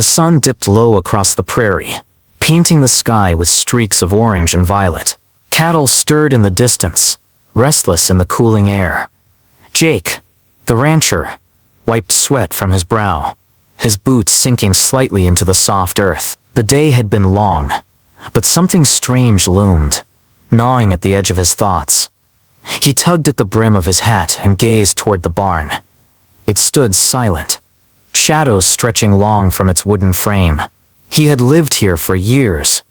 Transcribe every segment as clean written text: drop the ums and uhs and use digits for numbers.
The sun dipped low across the prairie, painting the sky with streaks of orange and violet. Cattle stirred in the distance, restless in the cooling air. Jake, the rancher, wiped sweat from his brow, his boots sinking slightly into the soft earth. The day had been long, but something strange loomed, gnawing at the edge of his thoughts. He tugged at the brim of his hat and gazed toward the barn. It stood silent, shadows stretching long from its wooden frame. He had lived here for years,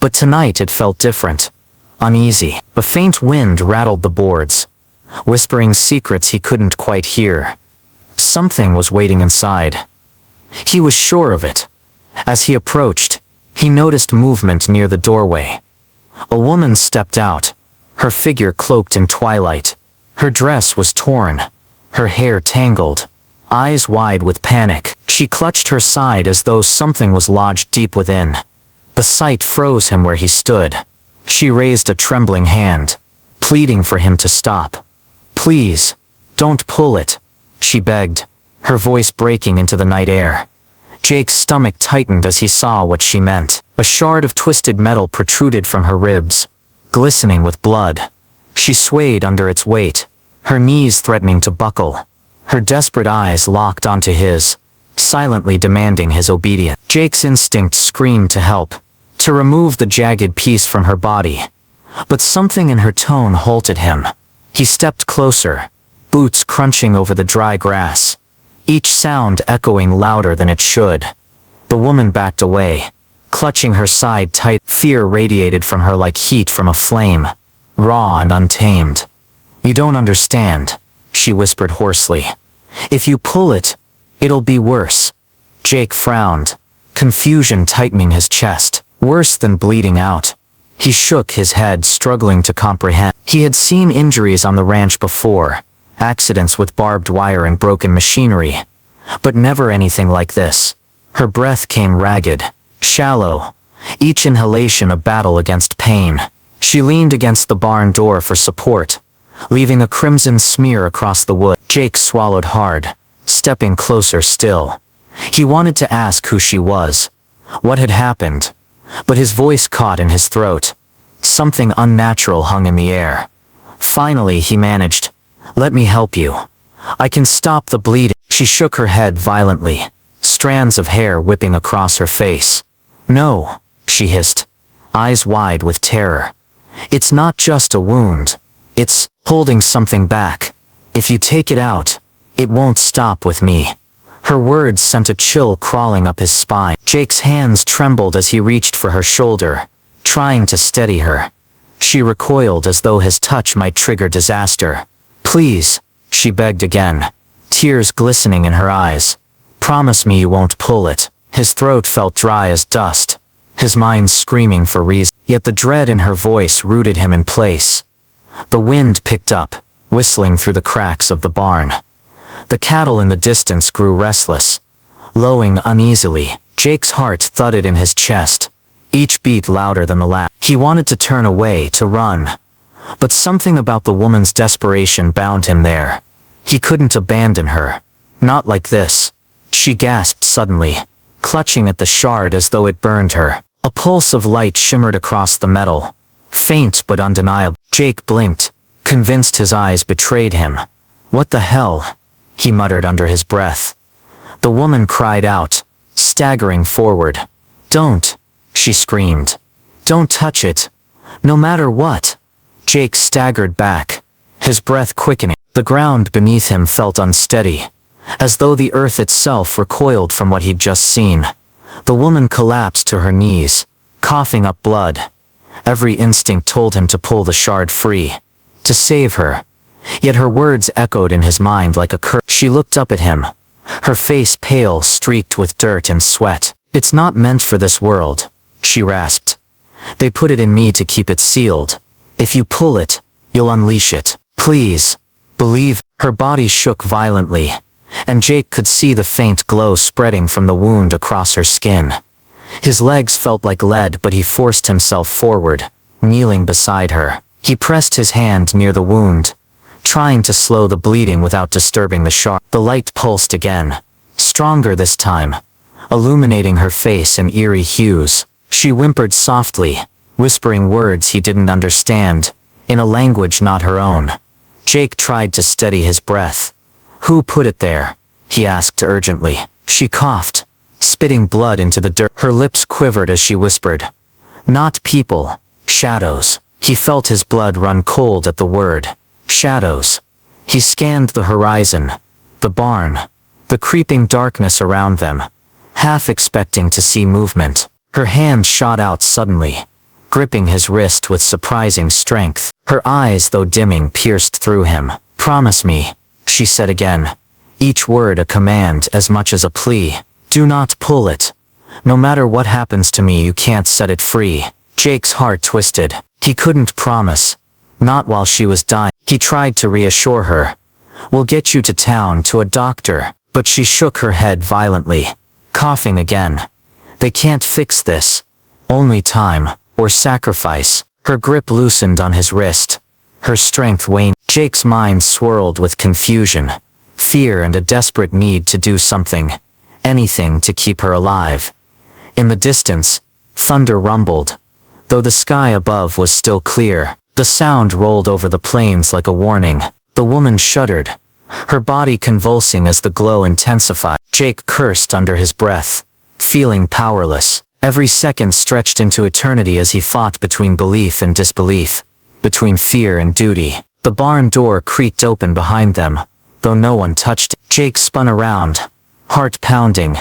but tonight it felt different, uneasy. A faint wind rattled the boards, whispering secrets he couldn't quite hear. Something was waiting inside. He was sure of it. As he approached, he noticed movement near the doorway. A woman stepped out, her figure cloaked in twilight. Her dress was torn, her hair tangled, eyes wide with panic. She clutched her side as though something was lodged deep within. The sight froze him where he stood. She raised a trembling hand, pleading for him to stop. "Please, don't pull it," she begged, her voice breaking into the night air. Jake's stomach tightened as he saw what she meant. A shard of twisted metal protruded from her ribs, glistening with blood. She swayed under its weight, her knees threatening to buckle. Her desperate eyes locked onto his, silently demanding his obedience. Jake's instinct screamed to help, to remove the jagged piece from her body. But something in her tone halted him. He stepped closer, boots crunching over the dry grass, each sound echoing louder than it should. The woman backed away, clutching her side tight. Fear radiated from her like heat from a flame, raw and untamed. "You don't understand," she whispered hoarsely. "If you pull it, it'll be worse." Jake frowned, confusion tightening his chest. Worse than bleeding out. He shook his head, struggling to comprehend. He had seen injuries on the ranch before, accidents with barbed wire and broken machinery, but never anything like this. Her breath came ragged, shallow, each inhalation a battle against pain. She leaned against the barn door for support, leaving a crimson smear across the wood. Jake swallowed hard, stepping closer still. He wanted to ask who she was, what had happened, but his voice caught in his throat. Something unnatural hung in the air. Finally he managed, "Let me help you. I can stop the bleeding." She shook her head violently, strands of hair whipping across her face. "No," she hissed, eyes wide with terror. "It's not just a wound. It's holding something back. If you take it out, it won't stop with me." Her words sent a chill crawling up his spine. Jake's hands trembled as he reached for her shoulder, trying to steady her. She recoiled as though his touch might trigger disaster. "Please," she begged again, tears glistening in her eyes. "Promise me you won't pull it." His throat felt dry as dust, his mind screaming for reason. Yet the dread in her voice rooted him in place. The wind picked up, whistling through the cracks of the barn. The cattle in the distance grew restless, lowing uneasily. Jake's heart thudded in his chest, each beat louder than the last. He wanted to turn away, to run, but something about the woman's desperation bound him there. He couldn't abandon her. Not like this. She gasped suddenly, clutching at the shard as though it burned her. A pulse of light shimmered across the metal, faint but undeniable. Jake blinked, convinced his eyes betrayed him. "What the hell?" he muttered under his breath. The woman cried out, staggering forward. "Don't," she screamed. "Don't touch it. No matter what." Jake staggered back, his breath quickening. The ground beneath him felt unsteady, as though the earth itself recoiled from what he'd just seen. The woman collapsed to her knees, coughing up blood. Every instinct told him to pull the shard free, to save her. Yet her words echoed in his mind like a curse. She looked up at him, her face pale, streaked with dirt and sweat. "It's not meant for this world," she rasped. "They put it in me to keep it sealed. If you pull it, you'll unleash it. Please, believe." Her body shook violently, and Jake could see the faint glow spreading from the wound across her skin. His legs felt like lead, but he forced himself forward, kneeling beside her. He pressed his hand near the wound, trying to slow the bleeding without disturbing the shard. The light pulsed again, stronger this time, illuminating her face in eerie hues. She whimpered softly, whispering words he didn't understand, in a language not her own. Jake tried to steady his breath. "Who put it there?" he asked urgently. She coughed, spitting blood into the dirt. Her lips quivered as she whispered, "Not people, shadows." He felt his blood run cold at the word. Shadows. He scanned the horizon, the barn, the creeping darkness around them, half expecting to see movement. Her hand shot out suddenly, gripping his wrist with surprising strength. Her eyes, though dimming, pierced through him. "Promise me," she said again, each word a command as much as a plea. "Do not pull it. No matter what happens to me, you can't set it free." Jake's heart twisted. He couldn't promise. Not while she was dying. He tried to reassure her. "We'll get you to town, to a doctor." But she shook her head violently, coughing again. "They can't fix this. Only time, or sacrifice." Her grip loosened on his wrist. Her strength waned. Jake's mind swirled with confusion, fear, and a desperate need to do something. Anything to keep her alive. In the distance, thunder rumbled. Though the sky above was still clear, the sound rolled over the plains like a warning. The woman shuddered, her body convulsing as the glow intensified. Jake cursed under his breath, feeling powerless. Every second stretched into eternity as he fought between belief and disbelief, between fear and duty. The barn door creaked open behind them, though no one touched it. Jake spun around, heart pounding,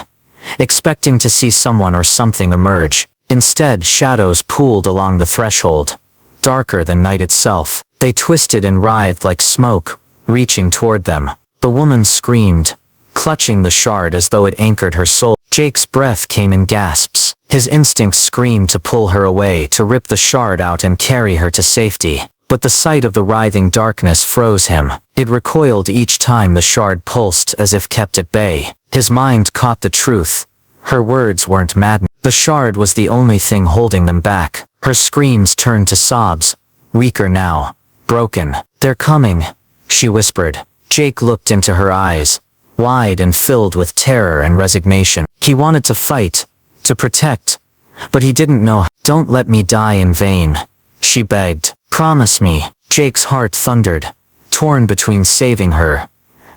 expecting to see someone or something emerge. Instead, shadows pooled along the threshold, darker than night itself. They twisted and writhed like smoke, reaching toward them. The woman screamed, clutching the shard as though it anchored her soul. Jake's breath came in gasps. His instincts screamed to pull her away, to rip the shard out and carry her to safety. But the sight of the writhing darkness froze him. It recoiled each time the shard pulsed, as if kept at bay. His mind caught the truth. Her words weren't maddening. The shard was the only thing holding them back. Her screams turned to sobs, weaker now, broken. "They're coming," she whispered. Jake looked into her eyes, wide and filled with terror and resignation. He wanted to fight, to protect, but he didn't know. "Don't let me die in vain," she begged. "Promise me." Jake's heart thundered, torn between saving her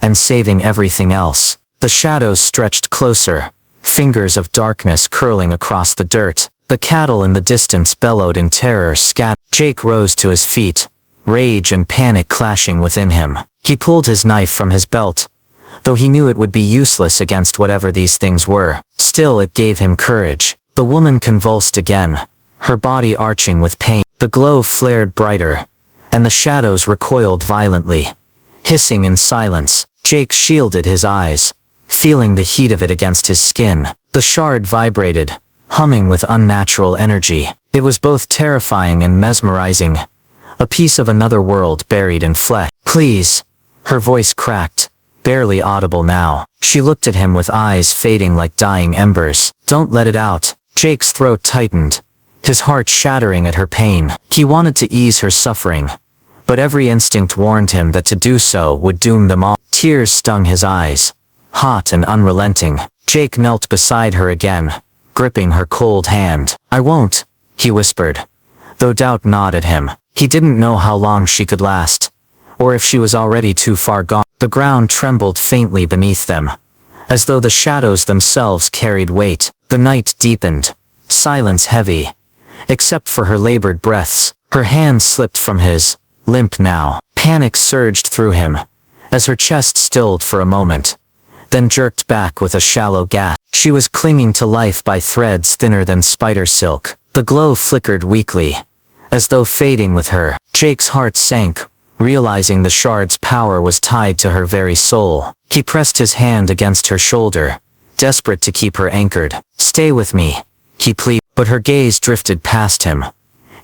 and saving everything else. The shadows stretched closer, fingers of darkness curling across the dirt. The cattle in the distance bellowed in terror. Jake rose to his feet, rage and panic clashing within him. He pulled his knife from his belt, though he knew it would be useless against whatever these things were. Still, it gave him courage. The woman convulsed again, her body arching with pain. The glow flared brighter, and the shadows recoiled violently, hissing in silence. Jake shielded his eyes, feeling the heat of it against his skin. The shard vibrated, humming with unnatural energy. It was both terrifying and mesmerizing, a piece of another world buried in flesh. "Please," her voice cracked, barely audible now. She looked at him with eyes fading like dying embers. "Don't let it out." Jake's throat tightened, his heart shattering at her pain. He wanted to ease her suffering, but every instinct warned him that to do so would doom them all. Tears stung his eyes, hot and unrelenting. Jake knelt beside her again, gripping her cold hand. "I won't," he whispered, though doubt gnawed at him. He didn't know how long she could last, or if she was already too far gone. The ground trembled faintly beneath them, as though the shadows themselves carried weight. The night deepened, silence heavy, except for her labored breaths. Her hand slipped from his, limp now. Panic surged through him, as her chest stilled for a moment, then jerked back with a shallow gasp. She was clinging to life by threads thinner than spider silk. The glow flickered weakly, as though fading with her. Jake's heart sank, realizing the shard's power was tied to her very soul. He pressed his hand against her shoulder, desperate to keep her anchored. "Stay with me," he pleaded, but her gaze drifted past him,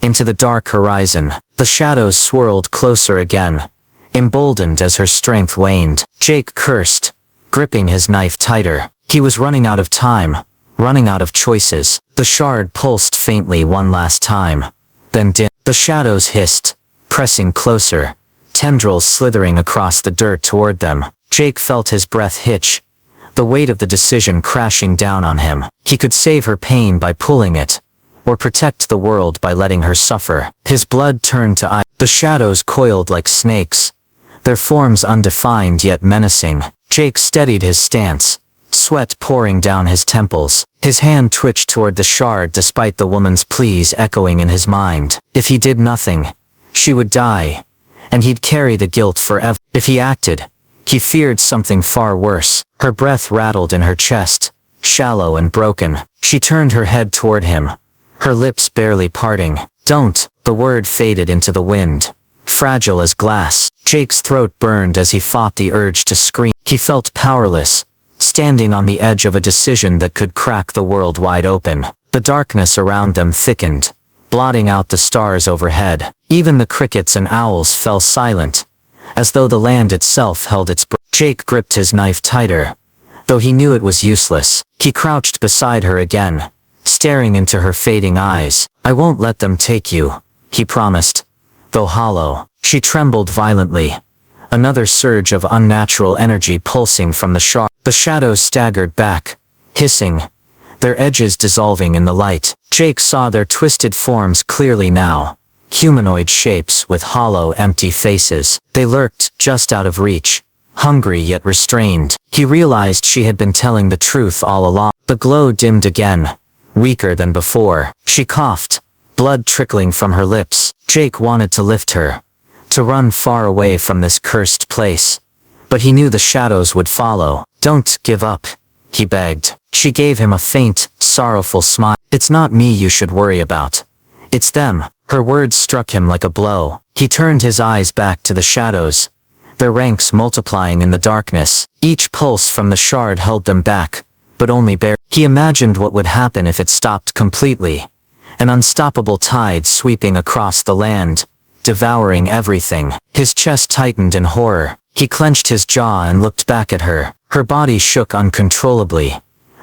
into the dark horizon. The shadows swirled closer again, emboldened as her strength waned. Jake cursed, gripping his knife tighter. He was running out of time, running out of choices. The shard pulsed faintly one last time, then dimmed. The shadows hissed, pressing closer, tendrils slithering across the dirt toward them. Jake felt his breath hitch, the weight of the decision crashing down on him. He could save her pain by pulling it, or protect the world by letting her suffer. His blood turned to ice. The shadows coiled like snakes, their forms undefined yet menacing. Jake steadied his stance, sweat pouring down his temples. His hand twitched toward the shard despite the woman's pleas echoing in his mind. If he did nothing, she would die, and he'd carry the guilt forever. If he acted, he feared something far worse. Her breath rattled in her chest, shallow and broken. She turned her head toward him, her lips barely parting. Don't. The word faded into the wind, fragile as glass. Jake's throat burned as he fought the urge to scream. He felt powerless, standing on the edge of a decision that could crack the world wide open. The darkness around them thickened, blotting out the stars overhead. Even the crickets and owls fell silent, as though the land itself held its breath. Jake gripped his knife tighter, though he knew it was useless. He crouched beside her again, staring into her fading eyes. I won't let them take you, he promised, though hollow. She trembled violently, another surge of unnatural energy pulsing from the shard. The shadows staggered back, hissing, their edges dissolving in the light. Jake saw their twisted forms clearly now, humanoid shapes with hollow, empty faces. They lurked just out of reach, hungry yet restrained. He realized she had been telling the truth all along. The glow dimmed again, weaker than before. She coughed, blood trickling from her lips. Jake wanted to lift her, to run far away from this cursed place, but he knew the shadows would follow. Don't give up, he begged. She gave him a faint, sorrowful smile. It's not me you should worry about. It's them. Her words struck him like a blow. He turned his eyes back to the shadows, their ranks multiplying in the darkness. Each pulse from the shard held them back, but only barely. He imagined what would happen if it stopped completely. An unstoppable tide sweeping across the land, devouring everything. His chest tightened in horror. He clenched his jaw and looked back at her. Her body shook uncontrollably,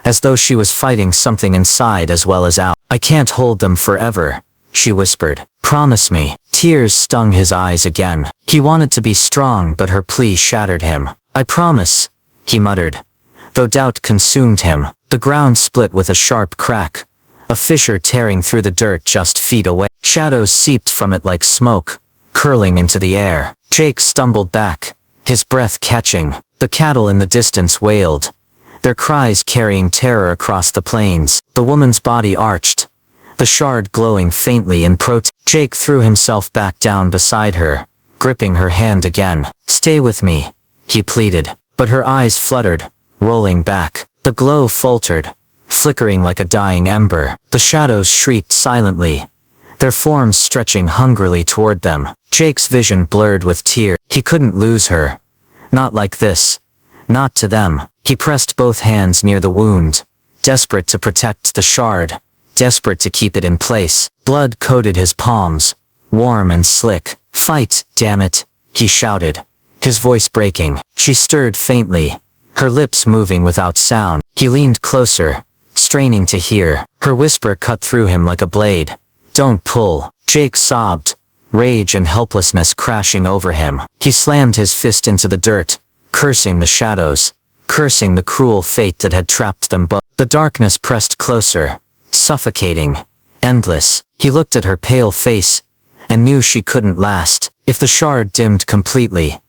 as though she was fighting something inside as well as out. I can't hold them forever, she whispered. Promise me. Tears stung his eyes again. He wanted to be strong, but her plea shattered him. I promise, he muttered, though doubt consumed him. The ground split with a sharp crack, a fissure tearing through the dirt just feet away. Shadows seeped from it like smoke, curling into the air. Jake stumbled back, his breath catching. The cattle in the distance wailed, their cries carrying terror across the plains. The woman's body arched, the shard glowing faintly in protest. Jake threw himself back down beside her, gripping her hand again. Stay with me, he pleaded, but her eyes fluttered, rolling back. The glow faltered, flickering like a dying ember. The shadows shrieked silently, their forms stretching hungrily toward them. Jake's vision blurred with tears. He couldn't lose her. Not like this. Not to them. He pressed both hands near the wound, desperate to protect the shard, desperate to keep it in place. Blood coated his palms, warm and slick. Fight, damn it, he shouted, his voice breaking. She stirred faintly, her lips moving without sound. He leaned closer, straining to hear. Her whisper cut through him like a blade. Don't pull. Jake sobbed, rage and helplessness crashing over him. He slammed his fist into the dirt, cursing the shadows, cursing the cruel fate that had trapped them both. The darkness pressed closer, suffocating, endless. He looked at her pale face, and knew she couldn't last. If the shard dimmed completely,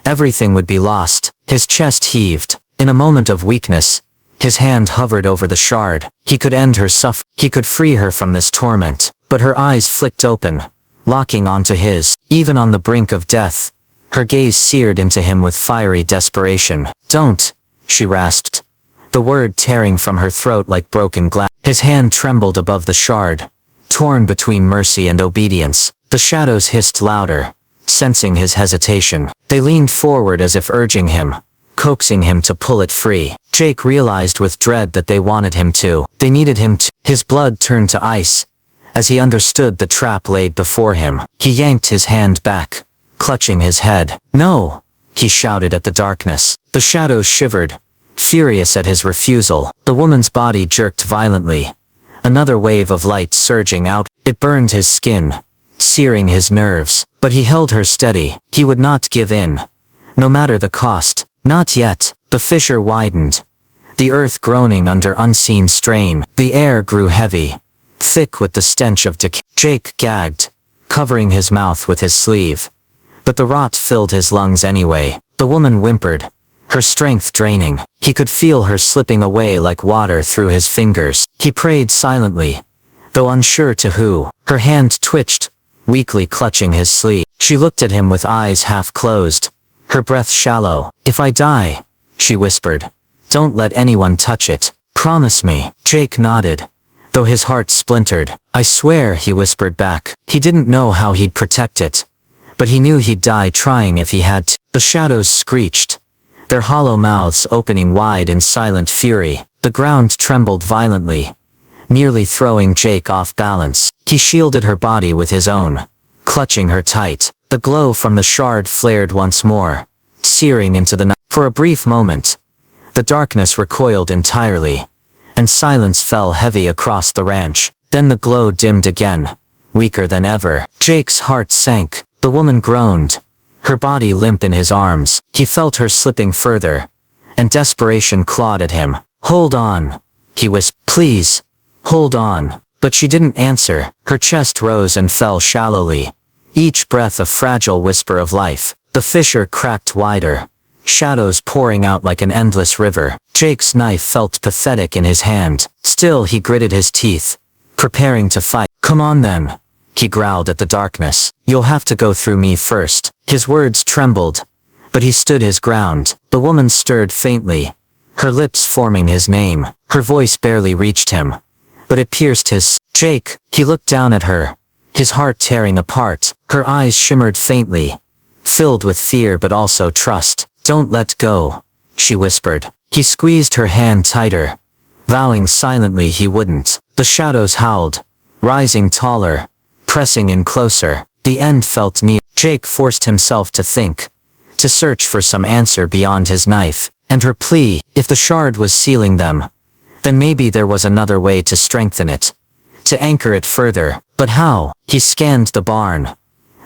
everything would be lost. His chest heaved. In a moment of weakness, his hand hovered over the shard. He could end her suffering. He could free her from this torment. But her eyes flicked open, locking onto his. Even on the brink of death, her gaze seared into him with fiery desperation. Don't, she rasped, the word tearing from her throat like broken glass. His hand trembled above the shard, torn between mercy and obedience. The shadows hissed louder, sensing his hesitation. They leaned forward as if urging him, coaxing him to pull it free. Jake realized with dread that they wanted him to. They needed him to. His blood turned to ice, as he understood the trap laid before him. He yanked his hand back, clutching his head. No, he shouted at the darkness. The shadows shivered, furious at his refusal. The woman's body jerked violently, another wave of light surging out. It burned his skin, searing his nerves, but he held her steady. He would not give in, no matter the cost. Not yet. The fissure widened, the earth groaning under unseen strain. The air grew heavy, thick with the stench of decay. Jake gagged, covering his mouth with his sleeve. But the rot filled his lungs anyway. The woman whimpered, her strength draining. He could feel her slipping away like water through his fingers. He prayed silently, though unsure to who. Her hand twitched, weakly clutching his sleeve. She looked at him with eyes half closed, her breath shallow. "If I die," she whispered, "don't let anyone touch it. Promise me." Jake nodded, though his heart splintered. "I swear," he whispered back. He didn't know how he'd protect it, but he knew he'd die trying if he had to. The shadows screeched, their hollow mouths opening wide in silent fury. The ground trembled violently, nearly throwing Jake off balance. He shielded her body with his own, clutching her tight. The glow from the shard flared once more, searing into the night. For a brief moment, the darkness recoiled entirely, and silence fell heavy across the ranch. Then the glow dimmed again, weaker than ever. Jake's heart sank. The woman groaned, her body limp in his arms. He felt her slipping further, and desperation clawed at him. "Hold on," he whispered. "Please, hold on." But she didn't answer. Her chest rose and fell shallowly, each breath a fragile whisper of life. The fissure cracked wider, shadows pouring out like an endless river. Jake's knife felt pathetic in his hand. Still he gritted his teeth, preparing to fight. "Come on then," he growled at the darkness. "You'll have to go through me first." His words trembled, but he stood his ground. The woman stirred faintly, her lips forming his name. Her voice barely reached him, but it pierced his. "Jake," he looked down at her, his heart tearing apart. Her eyes shimmered faintly, filled with fear but also trust. "Don't let go," she whispered. He squeezed her hand tighter, vowing silently he wouldn't. The shadows howled, rising taller, pressing in closer. The end felt near. Jake forced himself to think, to search for some answer beyond his knife, and her plea. If the shard was sealing them, then maybe there was another way to strengthen it, to anchor it further. But how? He scanned the barn,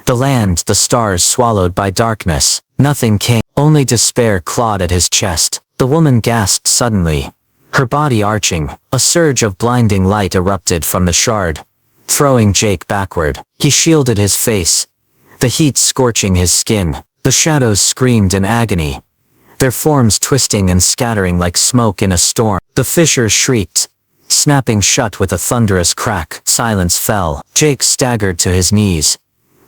the land, the stars swallowed by darkness. Nothing came. Only despair clawed at his chest. The woman gasped suddenly, her body arching. A surge of blinding light erupted from the shard, throwing Jake backward. He shielded his face, the heat scorching his skin. The shadows screamed in agony, their forms twisting and scattering like smoke in a storm. The fissure shrieked, snapping shut with a thunderous crack. Silence fell. Jake staggered to his knees,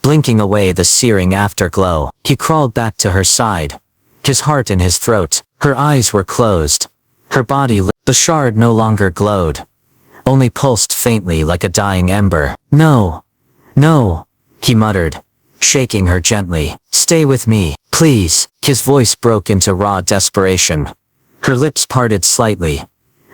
blinking away the searing afterglow. He crawled back to her side, his heart in his throat. Her eyes were closed, her body lit. The shard no longer glowed, only pulsed faintly like a dying ember. "No, no," he muttered, shaking her gently. "Stay with me, please." His voice broke into raw desperation. Her lips parted slightly,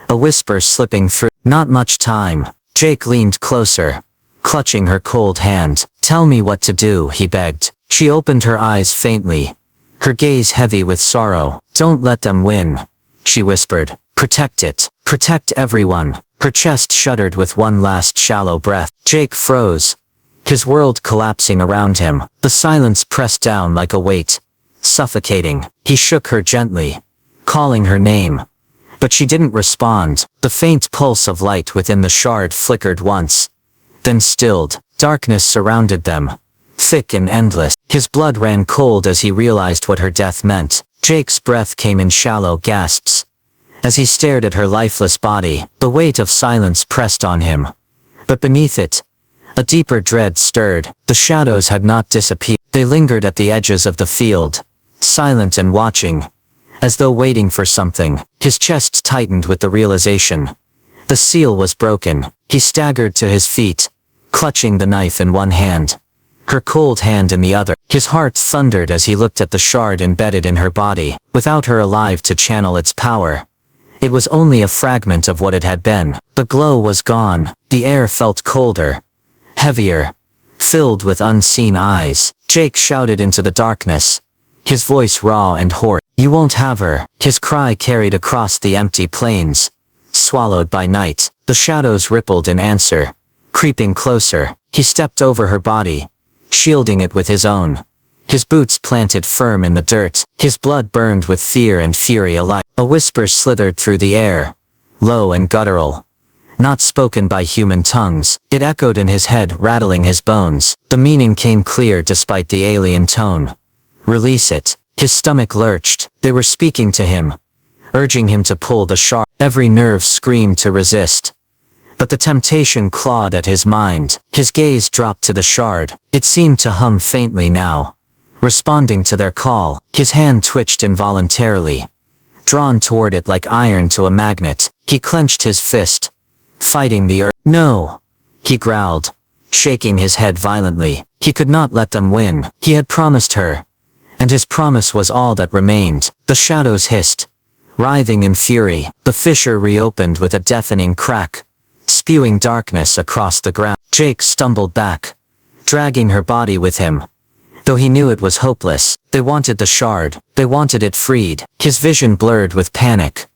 a whisper slipping through. "Not much time." Jake leaned closer, clutching her cold hand. "Tell me what to do," he begged. She opened her eyes faintly, her gaze heavy with sorrow. "Don't let them win," she whispered. "Protect it. Protect everyone." Her chest shuddered with one last shallow breath. Jake froze, his world collapsing around him. The silence pressed down like a weight, suffocating. He shook her gently, calling her name, but she didn't respond. The faint pulse of light within the shard flickered once, then stilled. Darkness surrounded them, thick and endless. His blood ran cold as he realized what her death meant. Jake's breath came in shallow gasps as he stared at her lifeless body. The weight of silence pressed on him, but beneath it, a deeper dread stirred. The shadows had not disappeared. They lingered at the edges of the field, silent and watching, as though waiting for something. His chest tightened with the realization. The seal was broken. He staggered to his feet, clutching the knife in one hand, her cold hand in the other. His heart thundered as he looked at the shard embedded in her body. Without her alive to channel its power, it was only a fragment of what it had been. The glow was gone. The air felt colder, heavier, filled with unseen eyes. Jake shouted into the darkness, his voice raw and hoarse. "You won't have her." His cry carried across the empty plains, swallowed by night. The shadows rippled in answer, creeping closer. He stepped over her body, shielding it with his own, his boots planted firm in the dirt, his blood burned with fear and fury alike. A whisper slithered through the air, low and guttural. Not spoken by human tongues, it echoed in his head, rattling his bones. The meaning came clear despite the alien tone. Release it. His stomach lurched. They were speaking to him, urging him to pull the shard. Every nerve screamed to resist. But the temptation clawed at his mind. His gaze dropped to the shard. It seemed to hum faintly now, responding to their call. His hand twitched involuntarily, drawn toward it like iron to a magnet. He clenched his fist, fighting the urge. No, he growled, shaking his head violently. He could not let them win. He had promised her, and his promise was all that remained. The shadows hissed, writhing in fury. The fissure reopened with a deafening crack, spewing darkness across the ground. Jake stumbled back, dragging her body with him. Though he knew it was hopeless, they wanted the shard, they wanted it freed. His vision blurred with panic,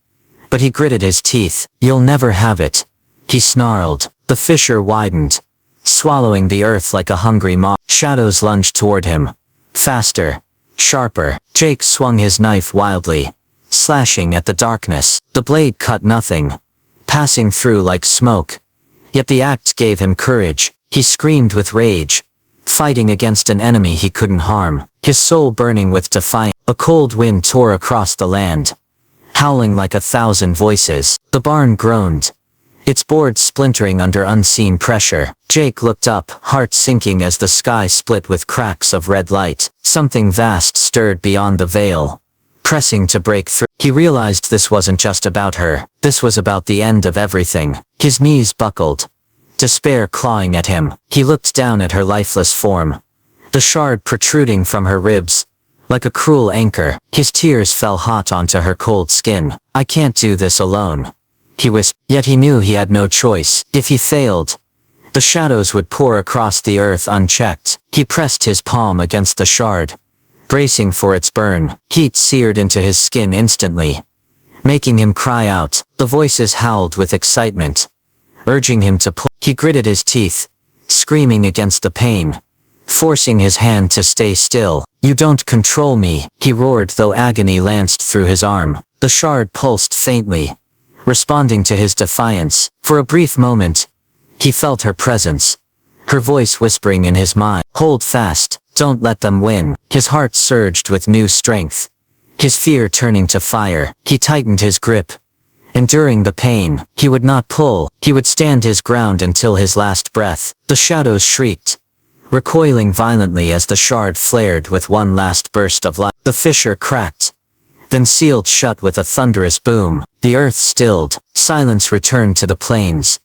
but he gritted his teeth. You'll never have it, he snarled. The fissure widened, swallowing the earth like a hungry moth. Shadows lunged toward him, faster, sharper. Jake swung his knife wildly, slashing at the darkness. The blade cut nothing, passing through like smoke. Yet the act gave him courage. He screamed with rage, fighting against an enemy he couldn't harm, his soul burning with defiance. A cold wind tore across the land, howling like 1,000 voices. The barn groaned, its boards splintering under unseen pressure. Jake looked up, heart sinking as the sky split with cracks of red light. Something vast stirred beyond the veil, pressing to break through. He realized this wasn't just about her, this was about the end of everything. His knees buckled, despair clawing at him. He looked down at her lifeless form, the shard protruding from her ribs, like a cruel anchor. His tears fell hot onto her cold skin. I can't do this alone, he whispered. Yet he knew he had no choice. If he failed, the shadows would pour across the earth unchecked. He pressed his palm against the shard, bracing for its burn. Heat seared into his skin instantly, making him cry out. The voices howled with excitement, urging him to pull. He gritted his teeth, screaming against the pain, forcing his hand to stay still. You don't control me, he roared, though agony lanced through his arm. The shard pulsed faintly, responding to his defiance. For a brief moment, he felt her presence, her voice whispering in his mind. Hold fast, don't let them win. His heart surged with new strength, his fear turning to fire. He tightened his grip, enduring the pain. He would not pull, he would stand his ground until his last breath. The shadows shrieked, recoiling violently as the shard flared with one last burst of light. The fissure cracked, then sealed shut with a thunderous boom. The earth stilled, silence returned to the plains,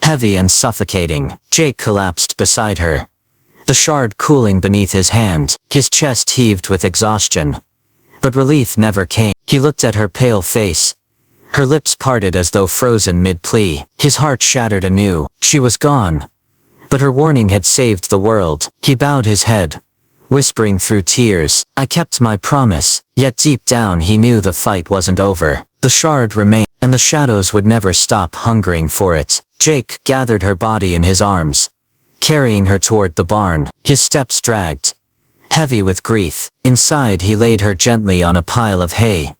heavy and suffocating. Jake collapsed beside her, the shard cooling beneath his hand. His chest heaved with exhaustion, but relief never came. He looked at her pale face, her lips parted as though frozen mid-plea. His heart shattered anew. She was gone, but her warning had saved the world. He bowed his head, whispering through tears, I kept my promise. Yet deep down he knew the fight wasn't over. The shard remained, and the shadows would never stop hungering for it. Jake gathered her body in his arms, carrying her toward the barn. His steps dragged, heavy with grief. Inside he laid her gently on a pile of hay,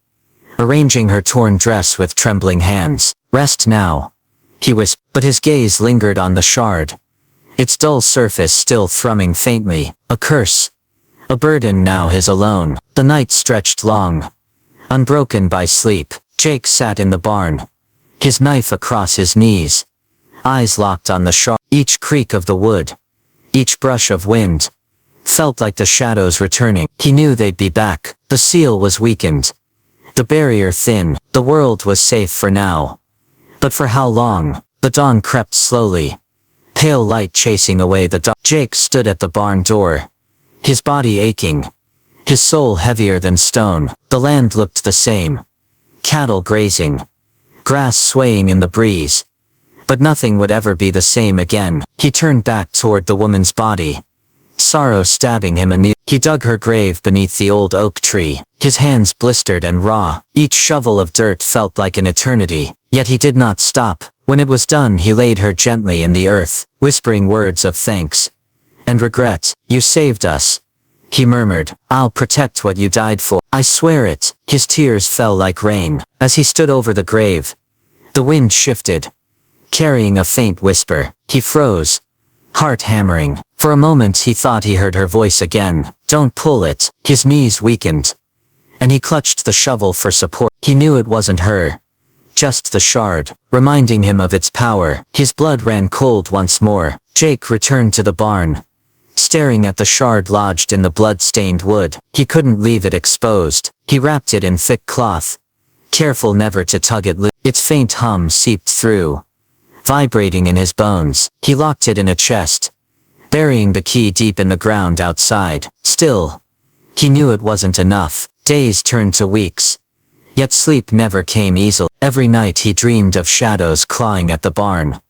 arranging her torn dress with trembling hands. Rest now, he whispered, but his gaze lingered on the shard, its dull surface still thrumming faintly. A curse, a burden now his alone. The night stretched long, unbroken by sleep. Jake sat in the barn, his knife across his knees, eyes locked on the shard. Each creak of the wood, each brush of wind, felt like the shadows returning. He knew they'd be back. The seal was weakened, the barrier thin. The world was safe for now. But for how long? The dawn crept slowly, pale light chasing away the dark. Jake stood at the barn door, his body aching, his soul heavier than stone. The land looked the same, cattle grazing, grass swaying in the breeze. But nothing would ever be the same again. He turned back toward the woman's body, sorrow stabbing him anew. He dug her grave beneath the old oak tree, his hands blistered and raw. Each shovel of dirt felt like an eternity. Yet he did not stop. When it was done, he laid her gently in the earth, whispering words of thanks and regret. You saved us, he murmured. "I'll protect what you died for. I swear it." His tears fell like rain. As he stood over the grave, the wind shifted, carrying a faint whisper. He froze, heart hammering. For a moment he thought he heard her voice again. "Don't pull it." His knees weakened, and he clutched the shovel for support. He knew it wasn't her, just the shard, reminding him of its power. His blood ran cold once more. Jake returned to the barn, staring at the shard lodged in the blood-stained wood. He couldn't leave it exposed. He wrapped it in thick cloth, careful never to tug it loose. Its faint hum seeped through, vibrating in his bones. He locked it in a chest, burying the key deep in the ground outside. Still, he knew it wasn't enough. Days turned to weeks, yet sleep never came easily. Every night he dreamed of shadows clawing at the barn,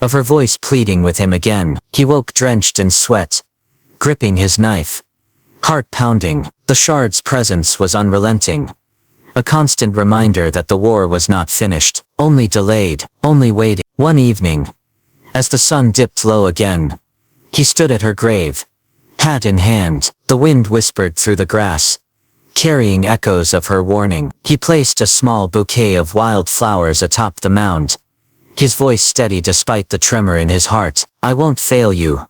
of her voice pleading with him again. He woke drenched in sweat, gripping his knife, heart pounding. The shard's presence was unrelenting, a constant reminder that the war was not finished, only delayed, only waiting. One evening, as the sun dipped low again, he stood at her grave, hat in hand. The wind whispered through the grass, carrying echoes of her warning. He placed a small bouquet of wild flowers atop the mound, his voice steady despite the tremor in his heart. "I won't fail you,"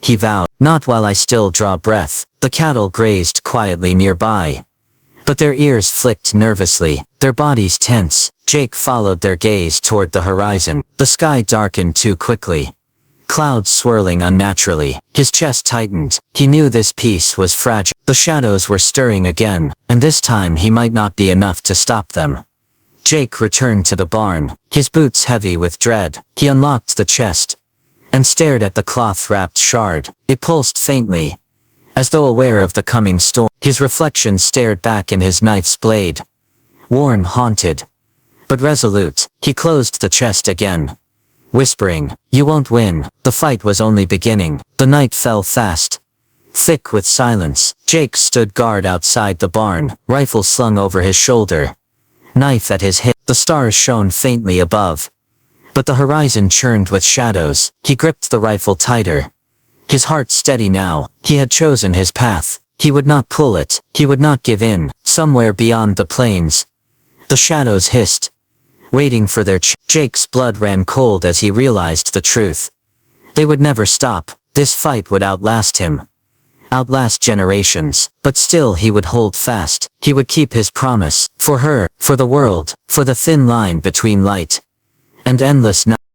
he vowed. "Not while I still draw breath." The cattle grazed quietly nearby, but their ears flicked nervously, their bodies tense. Jake followed their gaze toward the horizon. The sky darkened too quickly, clouds swirling unnaturally. His chest tightened. He knew this peace was fragile. The shadows were stirring again, and this time he might not be enough to stop them. Jake returned to the barn, his boots heavy with dread. He unlocked the chest, and stared at the cloth-wrapped shard. It pulsed faintly, as though aware of the coming storm. His reflection stared back in his knife's blade, worn, haunted, but resolute. He closed the chest again, whispering, "You won't win." The fight was only beginning. The night fell fast, thick with silence. Jake stood guard outside the barn, rifle slung over his shoulder, knife at his hip. The stars shone faintly above, but the horizon churned with shadows. He gripped the rifle tighter, his heart steady now. He had chosen his path. He would not pull it. He would not give in. Somewhere beyond the plains, the shadows hissed, waiting for their Jake's blood ran cold as he realized the truth. They would never stop. This fight would outlast him, outlast generations. But still he would hold fast. He would keep his promise, for her, for the world, for the thin line between light and endless night.